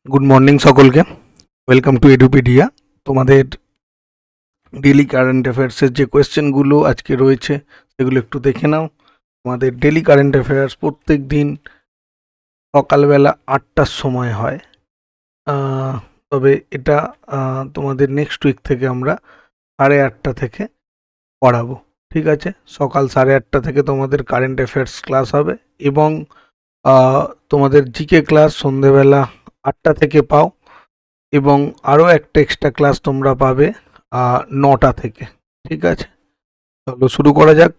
Good morning সকলকে। Welcome to Edupedia. তোমাদের daily current অ্যাফেয়ার্সের যে কোয়েশ্চেনগুলো আজকে রয়েছে সেগুলো একটু দেখে নাও। তোমাদের ডেলি কারেন্ট অ্যাফেয়ার্স প্রত্যেক দিন সকালবেলা 8টার সময় হয়। তবে এটা তোমাদের নেক্সট উইক থেকে আমরা 8:30 থেকে পড়াবো। ঠিক আছে, সকাল 8:30 থেকে তোমাদের কারেন্ট অ্যাফেয়ার্স ক্লাস হবে এবং তোমাদের জিকে ক্লাস সন্ধেবেলা 8টা থেকে পাও এবং আরও একটা এক্সট্রা ক্লাস তোমরা পাবে 9টা থেকে। ঠিক আছে, চলো শুরু করা যাক।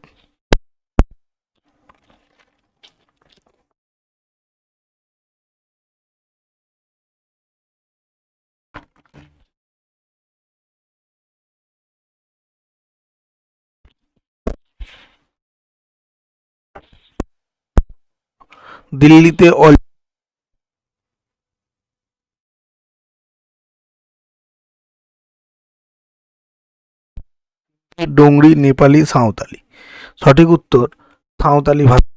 দিল্লিতে ডোংরি, নেপালি, সাঁওতালি। সঠিক উত্তর সাঁওতালি ভাষা।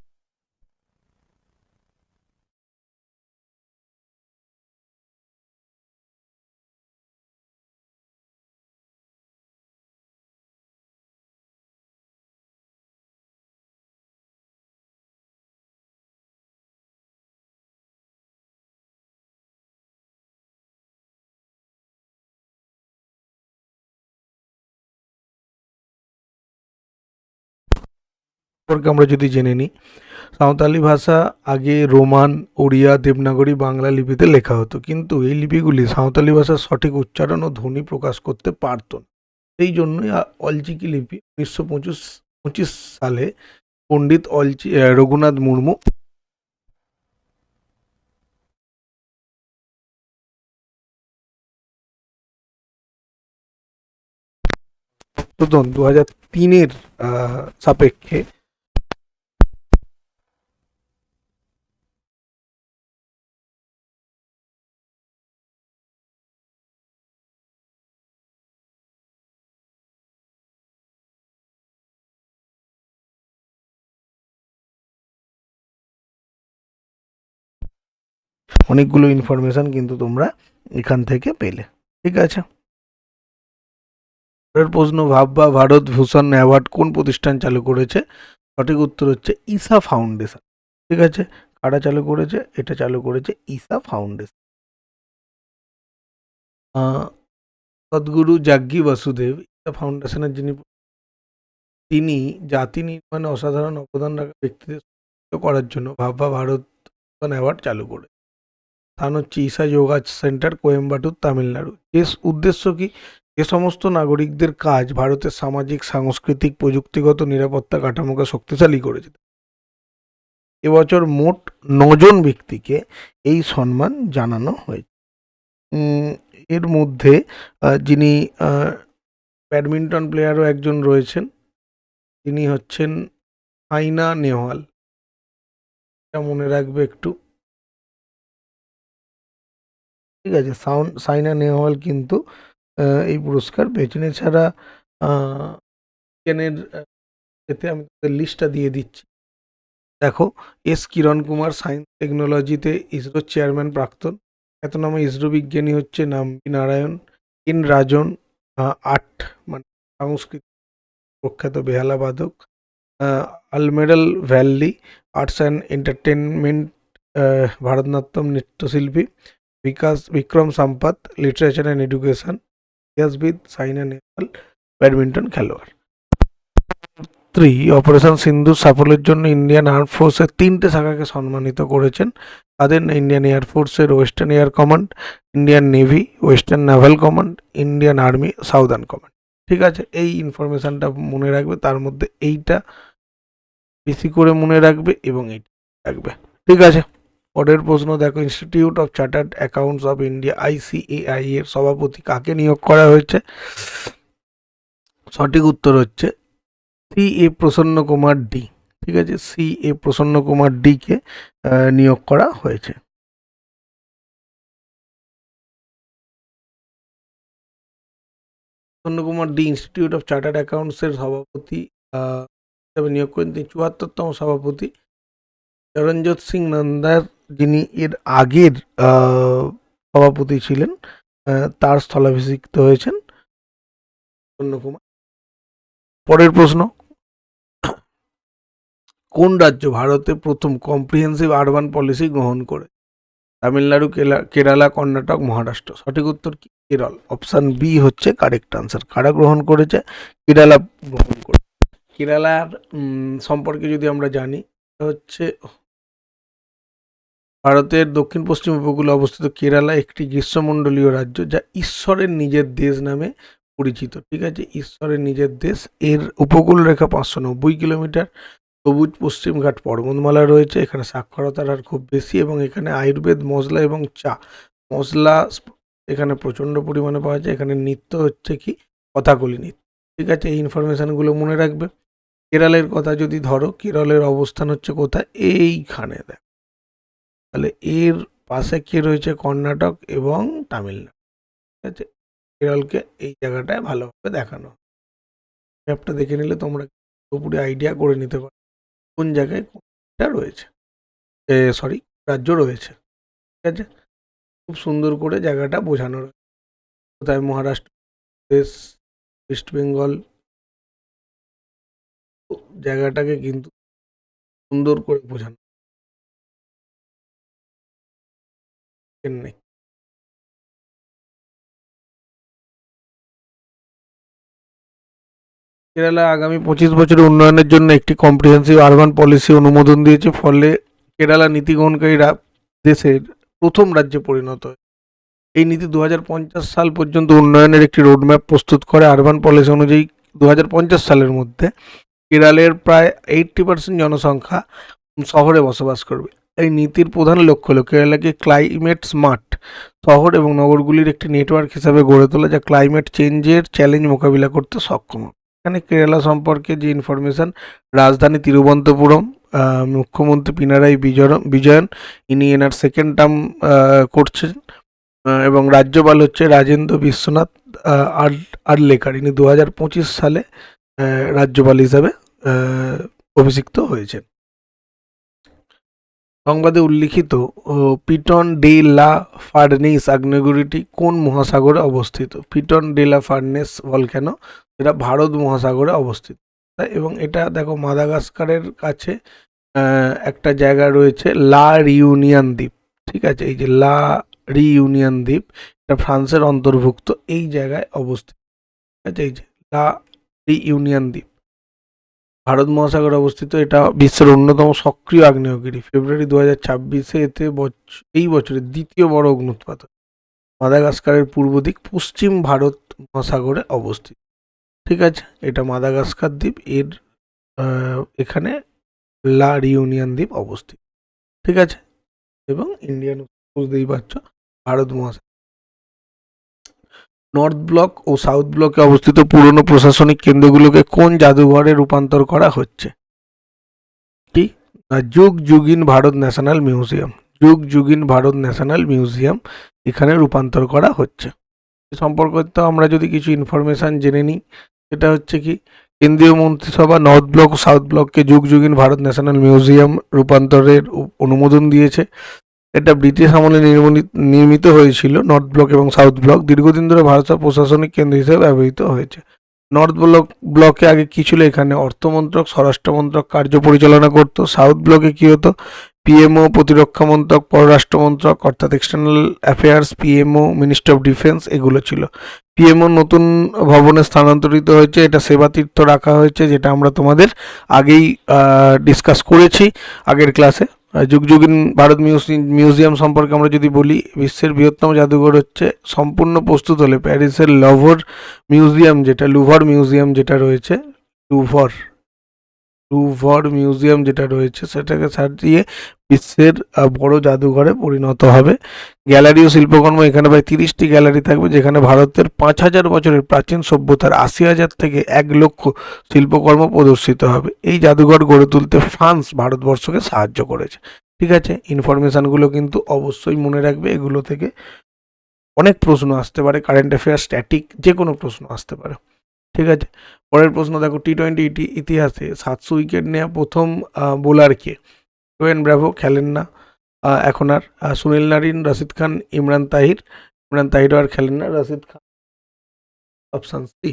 সম্পর্কে আমরা যদি জেনে নিই, সাঁওতালি ভাষা আগে রোমান, ওড়িয়া, দেবনাগরী, বাংলা লিপিতে লেখা হতো, কিন্তু এই লিপিগুলি সাঁওতালি ভাষার সঠিক উচ্চারণ ও ধ্বনি প্রকাশ করতে পারত না। সেই জন্যই অলচিকি লিপি 1925 সালে পণ্ডিত রঘুনাথ মুর্মু সংশোধন 2003-এর সাপেক্ষে অনেকগুলো ইনফরমেশন কিন্তু তোমরা এখান থেকে পেলে। ঠিক আছে, পরের প্রশ্ন, ভাববা ভারত ভূষণ অ্যাওয়ার্ড কোন প্রতিষ্ঠান চালু করেছে? সঠিক উত্তর হচ্ছে ঈশা ফাউন্ডেশন। ঠিক আছে, কারা চালু করেছে? এটা চালু করেছে ঈশা ফাউন্ডেশন। সদ্গুরু জাগ্গি বাসুদেব ঈশা ফাউন্ডেশনের তিনি জাতি নির্মাণে অসাধারণ অবদান রাখা ব্যক্তিদের সম্মানিত করার জন্য ভাববা ভারত ভূষণ অ্যাওয়ার্ড চালু করে। স্থান হচ্ছে ঈশা যোগা সেন্টার, কোয়েম্বাটুর, তামিলনাড়ু। এর উদ্দেশ্য কি? যে সমস্ত নাগরিকদের কাজ ভারতের সামাজিক, সাংস্কৃতিক, প্রযুক্তিগত নিরাপত্তা কাঠামোকে শক্তিশালী করেছে। এবছর মোট 9 জন ব্যক্তিকে এই সম্মান জানানো হয়েছে। এর মধ্যে যিনি ব্যাডমিন্টন প্লেয়ারও একজন রয়েছেন, তিনি হচ্ছেন সাইনা নেহওয়াল। এটা মনে রাখবে একটু। ঠিক আছে, সাইনা নেহওয়াল কিন্তু এই পুরস্কার পেয়েছেন। এছাড়া বিজ্ঞানের এতে আমি লিস্টটা দিয়ে দিচ্ছি। দেখো, এস কিরণ কুমার সায়েন্স টেকনোলজিতে ইসরোর চেয়ারম্যান প্রাক্তন। খ্যাতনাম ইসরো বিজ্ঞানী হচ্ছে নাম্বি নারায়ণ। এন রাজন আর্ট মানে সংস্কৃতি প্রখ্যাত বেহালা বাদক। Alarmel Valli arts and entertainment Bharatanatyam নৃত্যশিল্পী। Vikram Sampath literature and education. ইতিহাসবিদ সাইনা নেহওয়াল ব্যাডমিন্টন খেলোয়াড়। অপারেশন সিন্ধুর সাফল্যের জন্য ইন্ডিয়ান আর্ম ফোর্সের 3টে শাখাকে সম্মানিত করেছেন। তাদের ইন্ডিয়ান এয়ারফোর্সের western air command, Indian navy western naval command, Indian army southern command. ঠিক আছে, এই ইনফরমেশনটা মনে রাখবে। তার মধ্যে এইটা বেশি করে মনে রাখবে এবং এইটা রাখবে। ঠিক আছে, পরের প্রশ্ন দেখো, institute of chartered accounts of India ICAI এর সভাপতি কাকে নিয়োগ করা হয়েছে? সঠিক উত্তর হচ্ছে CA প্রসন্ন কুমার ডি। ঠিক আছে, CA প্রসন্ন কুমার ডিকে নিয়োগ করা হয়েছে। Prasanna Kumar D institute of chartered অ্যাকাউন্টসের সভাপতি হিসাবে নিয়োগ করেন। তিনি 74তম সভাপতি। চরণজিৎ সিং নন্দার, যিনি এর আগের সভাপতি ছিলেন, তার স্থলাভিষিক্ত হয়েছেন প্রসন্নকুমার। পরের প্রশ্ন, কোন রাজ্য ভারতে প্রথম কম্প্রিহেন্সিভ আরবান পলিসি গ্রহণ করে? তামিলনাড়ু, কেরালা, কর্ণাটক, মহারাষ্ট্র। সঠিক উত্তর কি? কেরল। অপশান বি হচ্ছে কারেক্ট আনসার। কারা গ্রহণ করেছে? কেরালা গ্রহণ করে। কেরালার সম্পর্কে যদি আমরা জানি, হচ্ছে ভারতের দক্ষিণ পশ্চিম উপকূলে অবস্থিত কেরালা একটি গ্রীষ্মমণ্ডলীয় রাজ্য, যা ঈশ্বরের নিজের দেশ নামে পরিচিত। ঠিক আছে, ঈশ্বরের নিজের দেশ। এর উপকূল রেখা 590 কিলোমিটার। সবুজ পশ্চিমঘাট পর্বতমালা রয়েছে। এখানে সাক্ষরতার হার খুব বেশি এবং এখানে আয়ুর্বেদ, মশলা এবং চা। মশলা এখানে প্রচণ্ড পরিমাণে পাওয়া যায়। এখানে নৃত্য হচ্ছে কি? কথাকলি নৃত্য। ঠিক আছে, এই ইনফরমেশানগুলো মনে রাখবে। কেরলের কথা যদি ধরো, কেরলের অবস্থান হচ্ছে কোথায়? এইখানে দেখ। তাহলে এর পাশে কে রয়েছে? কর্ণাটক এবং তামিলনাড়ু। ঠিক আছে, কেরলকে এই জায়গাটায় ভালোভাবে দেখানো। ম্যাপটা দেখে নিলে তোমরা পুরোপুরি আইডিয়া করে নিতে পারো কোন জায়গায় কোনটা রয়েছে, সরি, রাজ্য রয়েছে। ঠিক আছে, খুব সুন্দর করে জায়গাটা বোঝানো রয়েছে। কোথায়? মহারাষ্ট্র দেশ, ওয়েস্ট বেঙ্গল। জায়গাটাকে কিন্তু সুন্দর করে বোঝানো। চেন্নাই। কেরালা আগামী 25 বছরের উন্নয়নের জন্য একটি কম্প্রিহেন্সিভ আরবান পলিসি অনুমোদন দিয়েছে। ফলে কেরালা নীতি গ্রহণকারীরা দেশের প্রথম রাজ্যে পরিণত হয়। এই নীতি 2050 সাল পর্যন্ত উন্নয়নের একটি রোডম্যাপ প্রস্তুত করে। আরবান পলিসি অনুযায়ী 2050 সালের মধ্যে কেরালের প্রায় 80% জনসংখ্যা শহরে বসবাস করবে। এই নীতির প্রধান লক্ষ্য হল কেরালাকে ক্লাইমেট স্মার্ট শহর এবং নগরগুলির একটি নেটওয়ার্ক হিসাবে গড়ে তোলা, যা ক্লাইমেট চেঞ্জের চ্যালেঞ্জ মোকাবিলা করতে সক্ষম হবে। এখানে কেরালা সম্পর্কে যে ইনফরমেশান, রাজধানী তিরুবনন্তপুরম, মুখ্যমন্ত্রী পিনারাই বিজয়ন, ইনি এনার সেকেন্ড টার্ম করছেন, এবং রাজ্যপাল হচ্ছে রাজেন্দ্র বিশ্বনাথ আর্লেকার। ইনি 2025 সালে রাজ্যপাল হিসাবে অভিষিক্ত হয়েছেন। সংবাদে উল্লিখিত পিটন ডে লা ফার্নেস আগ্নেয়গিরিটি কোন মহাসাগরে অবস্থিত? পিটন ডে লা ফার্নেস ভলক্যানো, এটা ভারত মহাসাগরে অবস্থিত। এবং এটা দেখো মাদাগাস্কারের কাছে একটা জায়গা রয়েছে, লা রিউনিয়ন দ্বীপ। ঠিক আছে, এই যে লা রিউনিয়ন দ্বীপ, এটা ফ্রান্সের অন্তর্ভুক্ত। এই জায়গায় অবস্থিত। ঠিক আছে, এই যে লা রিউনিয়ন দ্বীপ ভারত মহাসাগরে অবস্থিত। এটা বিশ্বের অন্যতম সক্রিয় আগ্নেয়গিরি। ফেব্রুয়ারি 2026-এ এতে এই বছরের দ্বিতীয় বড় অগ্নুৎপাত। মাদাগাস্কারের পূর্ব দিক পশ্চিম ভারত মহাসাগরে অবস্থিত। ঠিক আছে, এটা মাদাগাস্কার দ্বীপ। এর এখানে লা রিউনিয়ন দ্বীপ অবস্থিত। ঠিক আছে, এবং ইন্ডিয়ান, বুঝতেই পারছো, ভারত মহাসাগর। নর্থ ব্লক ও সাউথ ব্লকে অবস্থিত পুরনো প্রশাসনিক কেন্দ্রগুলোকে কোন জাদুঘরে রূপান্তর করা হচ্ছে? কি? যুগ যুগিন ভারত ন্যাশনাল মিউজিয়াম। যুগ যুগিন ভারত ন্যাশনাল মিউজিয়াম এখানে রূপান্তর করা হচ্ছে। এ সম্পর্কে তো আমরা যদি কিছু ইনফরমেশান জেনে নিই, সেটা হচ্ছে কি, কেন্দ্রীয় মন্ত্রিসভা নর্থ ব্লক ও সাউথ ব্লককে যুগ যুগিন ভারত ন্যাশনাল মিউজিয়াম রূপান্তরের অনুমোদন দিয়েছে। এটা ব্রিটিশ আমলে নির্মিত হয়েছিল। নর্থ ব্লক এবং সাউথ ব্লক দীর্ঘদিন ধরে ভারতের প্রশাসনিক কেন্দ্র হিসেবে ব্যবহৃত হয়েছে। নর্থ ব্লকে আগে কী ছিল? এখানে অর্থমন্ত্রক, স্বরাষ্ট্রমন্ত্রক কার্য পরিচালনা করতো। সাউথ ব্লকে কী হতো? পিএমও, প্রতিরক্ষা মন্ত্রক, পররাষ্ট্রমন্ত্রক অর্থাৎ external affairs, PMO, ministry of defence, এগুলো ছিল। পিএমও নতুন ভবনে স্থানান্তরিত হয়েছে। এটা সেবাতীর্থ রাখা হয়েছে, যেটা আমরা তোমাদের আগেই ডিসকাস করেছি আগের ক্লাসে। যুগযুগিন ভারত মিউজিয়াম সম্পর্কে আমরা যদি বলি, বিশ্বের বৃহত্তম জাদুঘর হচ্ছে সম্পূর্ণ প্রস্তুত হলে প্যারিসের লুভর মিউজিয়াম যেটা রয়েছে, লুভর মিউজিয়াম যেটা রয়েছে, সেটাকে সাজিয়ে বিশ্বের বড় জাদুঘরে পরিণত হবে। গ্যালারি ও শিল্পকর্ম, এখানে প্রায় 30টি গ্যালারি থাকবে, যেখানে ভারতের 5000 বছরের প্রাচীন সভ্যতার 80,000 থেকে 1 লক্ষ শিল্পকর্ম প্রদর্শিত হবে। এই জাদুঘর গড়ে তুলতে ফ্রান্স ভারতবর্ষকে সাহায্য করেছে। ঠিক আছে, ইনফরমেশানগুলো কিন্তু অবশ্যই মনে রাখবে। এগুলো থেকে অনেক প্রশ্ন আসতে পারে, কারেন্ট অ্যাফেয়ার, স্ট্যাটিক, যে কোনো প্রশ্ন আসতে পারে। ঠিক আছে, পরের প্রশ্ন দেখো, টি-20 ইতিহাসে 700 উইকেট নেওয়া প্রথম বোলার কে? ডোয়েন ব্র্যাভো খেলেন না। এখন আর সুনীল নারিন, রশিদ খান, ইমরান তাহিরও আর খেলেন না। Rashid Khan option C.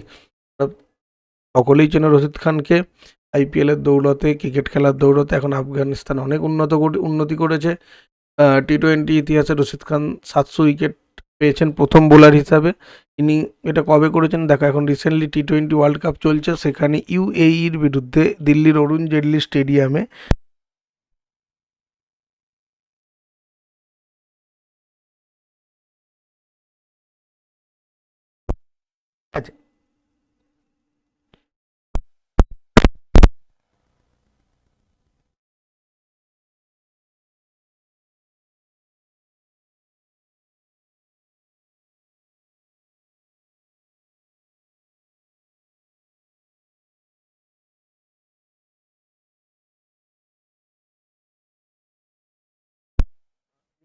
সকলেই চেনে রশিদ খানকে। আইপিএলের দৌলতে, ক্রিকেট খেলার দৌলতে এখন আফগানিস্তান অনেক উন্নতি করেছে। টি-20 ইতিহাসে রশিদ খান 700 উইকেট পেয়েছেন প্রথম বোলার হিসাবে। ইনি এটা কবে করেছেন দেখো, এখন রিসেন্টলি টি-20 ওয়ার্ল্ড কাপ চলছে, সেখানে ইউএইর বিরুদ্ধে দিল্লির অরুণ জেটলি স্টেডিয়ামে আচ্ছা,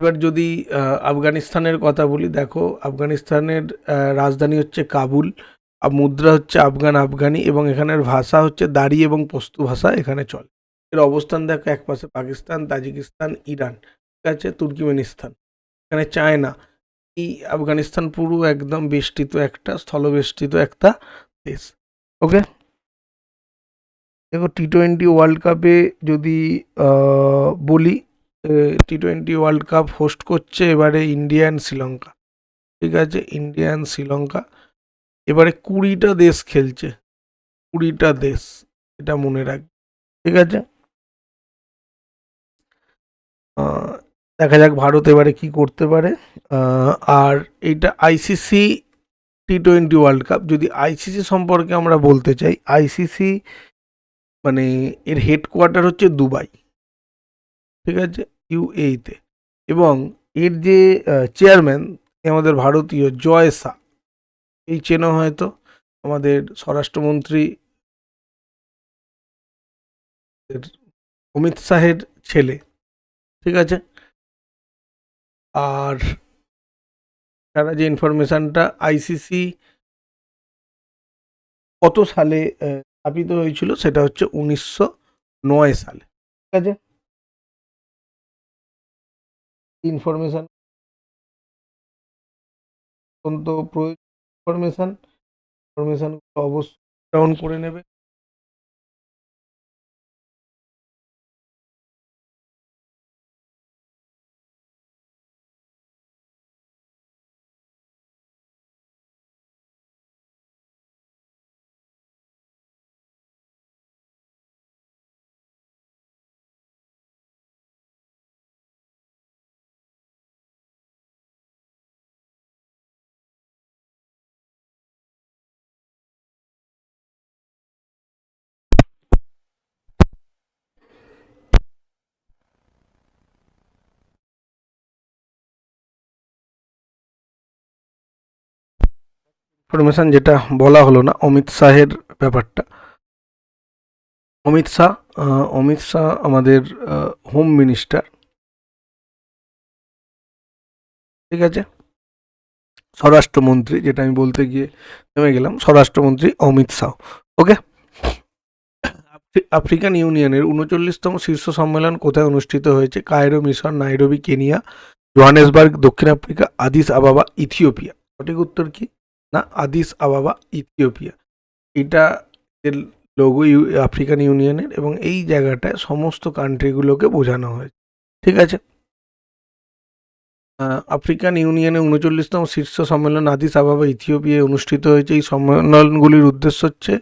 এবার যদি আফগানিস্তানের কথা বলি, দেখো আফগানিস্তানের রাজধানী হচ্ছে কাবুল, মুদ্রা হচ্ছে আফগানি, এবং এখানের ভাষা হচ্ছে দারি এবং পশতু ভাষা এখানে চলে। এর অবস্থান দেখো, এক পাশে পাকিস্তান, তাজিকিস্তান, ইরান, ঠিক আছে, তুর্কিমেনিস্তান, এখানে চায়না। এই আফগানিস্তান পুরো একদম স্থলবেষ্টিত একটা দেশ। ওকে, দেখো টি-20 ওয়ার্ল্ড কাপে যদি বলি, টি-20 ওয়ার্ল্ড কাপ হোস্ট করছে এবারে ইন্ডিয়া অ্যান্ড শ্রীলঙ্কা, ঠিক আছে, ইন্ডিয়া অ্যান্ড শ্রীলঙ্কা। এবারে 20টা দেশ খেলছে, 20টা দেশ, এটা মনে রাখবে, ঠিক আছে। দেখা যাক ভারত এবারে কি করতে পারে। আর এইটা আইসিসি টি-20 ওয়ার্ল্ড কাপ। যদি আইসিসি সম্পর্কে আমরা বলতে চাই, আইসিসি মানে এর হেডকোয়ার্টার হচ্ছে দুবাই, ঠিক আছে, ইউএইতে। এবং এর যে চেয়ারম্যান, আমাদের ভারতীয় জয় শাহ, এই চেনা হয়তো, আমাদের স্বরাষ্ট্রমন্ত্রী অমিত শাহের ছেলে, ঠিক আছে। আর তারা যে ইনফরমেশনটা, আইসিসি কত সালে স্থাপিত হয়েছিল, সেটা হচ্ছে 1909 সালে, ঠিক আছে। ইনফরমেশন অত্যন্ত প্রয়োজন, ইনফরমেশন অবশ্যই ডাউন করে নেবে। ইনফরমেশন যেটা বলা হলো না, অমিত শাহের ব্যাপারটা। অমিত শাহ আমাদের হোম মিনিস্টার, ঠিক আছে, স্বরাষ্ট্রমন্ত্রী, যেটা আমি বলতে গিয়ে থেমে গেলাম, স্বরাষ্ট্রমন্ত্রী অমিত শাহ। ওকে, আফ্রিকান ইউনিয়নের 39তম শীর্ষ সম্মেলন কোথায় অনুষ্ঠিত হয়েছে? কায়রো, মিশর, নাইরোবি, কেনিয়া, জোহানেসবার্গ, দক্ষিণ আফ্রিকা, আদিস আবাবা, ইথিওপিয়া। সঠিক উত্তর কি? না, আদিস আবাবা, ইথিওপিয়া। এটা এর লোগো আফ্রিকান ইউনিয়নের, এবং এই জায়গাটায় সমস্ত কান্ট্রিগুলোকে বোঝানো হয়েছে, ঠিক আছে। আফ্রিকান ইউনিয়নের 39তম শীর্ষ সম্মেলন আদিস আবাবা, ইথিওপিয়ায় অনুষ্ঠিত হয়েছে। এই সম্মেলনগুলির উদ্দেশ্য হচ্ছে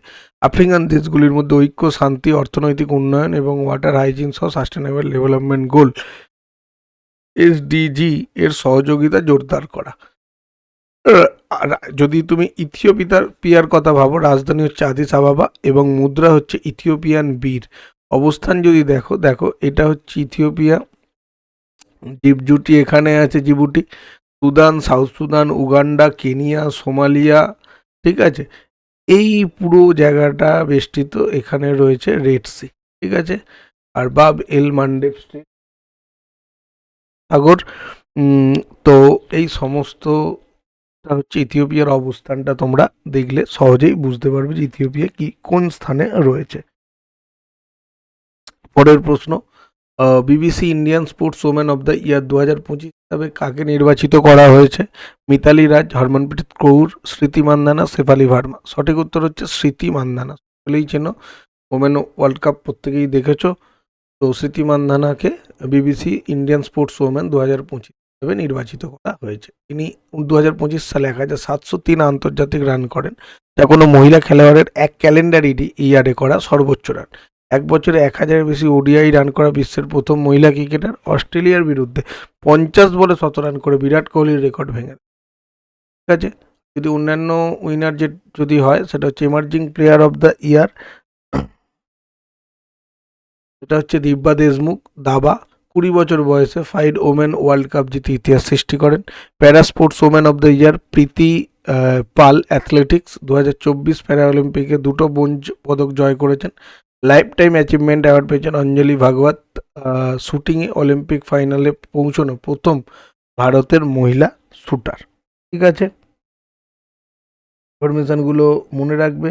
আফ্রিকান দেশগুলির মধ্যে ঐক্য, শান্তি, অর্থনৈতিক উন্নয়ন এবং ওয়াটার হাইজিন সহ সাস্টেনেবল ডেভেলপমেন্ট গোল এসডিজি এর সহযোগিতা জোরদার করা। আর যদি তুমি ইথিওপিয়ার কথা ভাবো, রাজধানী হচ্ছে আদিস আবাবা এবং মুদ্রা হচ্ছে ইথিওপিয়ান বীর। অবস্থান যদি দেখো এটা হচ্ছে ইথিওপিয়া, জিবুটি এখানে আছে, জিবুটি, Sudan, south Sudan, Uganda, Kenya, Somalia, ঠিক আছে। এই পুরো জায়গাটা বেষ্টিত, এখানে রয়েছে রেড সি, ঠিক আছে, আর বাব এল মান্ডেব সাগর। তো এই সমস্ত হচ্ছে ইথিওপিয়ার অবস্থানটা, তোমরা দেখলে সহজেই বুঝতে পারবে যে ইথিওপিয়া কোন স্থানে রয়েছে। পরের প্রশ্ন, BBC Indian sports women of the ইয়ার 2025 হিসাবে কাকে নির্বাচিত করা হয়েছে? মিতালি রাজ, হরমনপ্রীত কৌর, স্মৃতি মান্দানা, শেফালি ভার্মা। সঠিক উত্তর হচ্ছে স্মৃতি মান্দানা। সকলেই চেনো, ওমেন ওয়ার্ল্ড কাপ প্রত্যেকেই দেখেছো। তো স্মৃতি মান্দানাকে বিবিসি ইন্ডিয়ান স্পোর্টস ওমেন 2025 হিসেবে নির্বাচিত করা হয়েছে। তিনি 2025 সালে 1703 আন্তর্জাতিক রান করেন, যা কোনো মহিলা খেলোয়াড়ের এক ক্যালেন্ডার ইয়ারে করা সর্বোচ্চ রান। এক বছরে 1000-এর বেশি ওডিআই রান করা বিশ্বের প্রথম মহিলা ক্রিকেটার। অস্ট্রেলিয়ার বিরুদ্ধে 50 বলে 100 রান করে বিরাট কোহলির রেকর্ড ভেঙে। ঠিক আছে, যদি অন্যান্য উইনার যদি হয় সেটা হচ্ছে এমার্জিং প্লেয়ার অফ দ্য ইয়ার, এটা হচ্ছে দিব্যা দেশমুখ দাবা। 20 বছর বয়সে 5 ওমেন ওয়ার্ল্ড কাপ জিতে ইতিহাস সৃষ্টি করেন। Para sports women of the year Preethi Pal athletics. 2024 para অলিম্পিকে 2টো ব্রোঞ্জ পদক জয় করেছেন। লাইফ টাইম অ্যাচিভমেন্ট অ্যাওয়ার্ড পেয়েছেন অঞ্জলি ভাগবত। শুটিংয়ে অলিম্পিক ফাইনালে পৌঁছানো প্রথম ভারতের মহিলা শুটার। ঠিক আছে, ইনফরমেশানগুলো মনে রাখবে।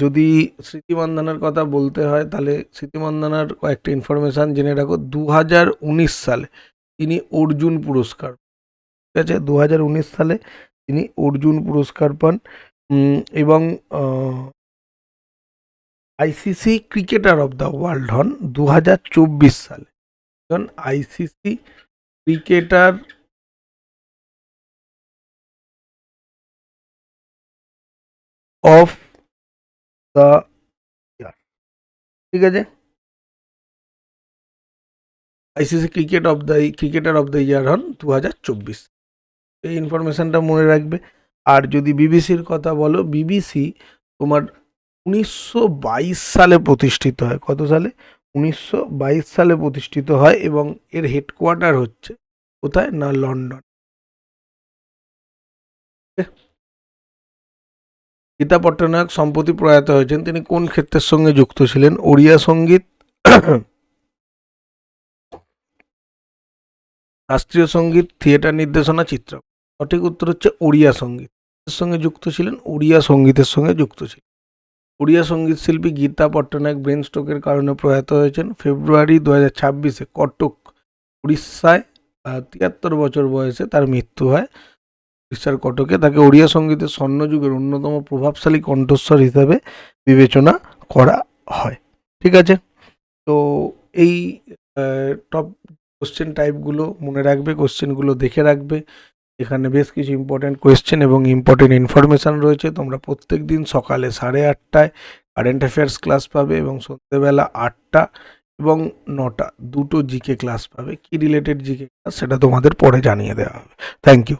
যদি স্মৃতি মান্দানার কথা বলতে হয় তাহলে স্মৃতি মান্দানার কয়েকটা ইনফরমেশান জেনে রাখো। 2019 সালে তিনি অর্জুন পুরস্কার, ঠিক আছে, 2019 সালে তিনি অর্জুন পুরস্কার পান। এবং ICC cricketer of the world হন 2024 সালে। আইসিসি ক্রিকেটার অফ দ্য ইয়ার, ঠিক আছে, আইসিসি ক্রিকেটার অফ দ্য ইয়ার হন 2024। এই ইনফরমেশানটা মনে রাখবে। আর যদি বিবিসির কথা বলো, বিবিসি তোমার 1922 সালে প্রতিষ্ঠিত হয়। কত সালে? 1922 সালে প্রতিষ্ঠিত হয় এবং এর হেডকোয়ার্টার হচ্ছে কোথায় না লন্ডন। গীতা পট্টনায়ক সম্প্রতি প্রয়াত হয়েছেন। তিনি কোন ক্ষেত্রের সঙ্গে যুক্ত ছিলেন? ওড়িয়া সঙ্গীত, শাস্ত্রীয় সঙ্গীত, থিয়েটার নির্দেশনা, চিত্র। সঠিক উত্তর হচ্ছে ওড়িয়া সঙ্গীত। এর সঙ্গে যুক্ত ছিলেন, ওড়িয়া সঙ্গীতের সঙ্গে যুক্ত ছিলেন। ওড়িয়া সঙ্গীত শিল্পী গীতা পট্টনায়ক ব্রেন স্ট্রোকের কারণে প্রয়াত হয়েছেন ফেব্রুয়ারি 2026-এ কটক, উড়িষ্যায়। 73 বছর বয়সে তার মৃত্যু হয় উড়িষ্যার কটকে। তাকে ওড়িয়া সঙ্গীতের স্বর্ণযুগের অন্যতম প্রভাবশালী কণ্ঠস্বর হিসাবে বিবেচনা করা হয়। ঠিক আছে, তো এই টপ কোশ্চেন টাইপগুলো মনে রাখবে, কোশ্চেনগুলো দেখে রাখবে। এখানে বেশ কিছু ইম্পর্ট্যান্ট কোয়েশ্চেন এবং ইম্পর্ট্যান্ট ইনফরমেশান রয়েছে। তোমরা প্রত্যেক দিন সকালে 8:30টায় কারেন্ট অ্যাফেয়ার্স ক্লাস পাবে এবং সন্ধ্যেবেলা 8টা এবং 9টা দুটো জিকে ক্লাস পাবে। কি রিলেটেড জিকে ক্লাস সেটা তোমাদের পরে জানিয়ে দেওয়া হবে। Thank you.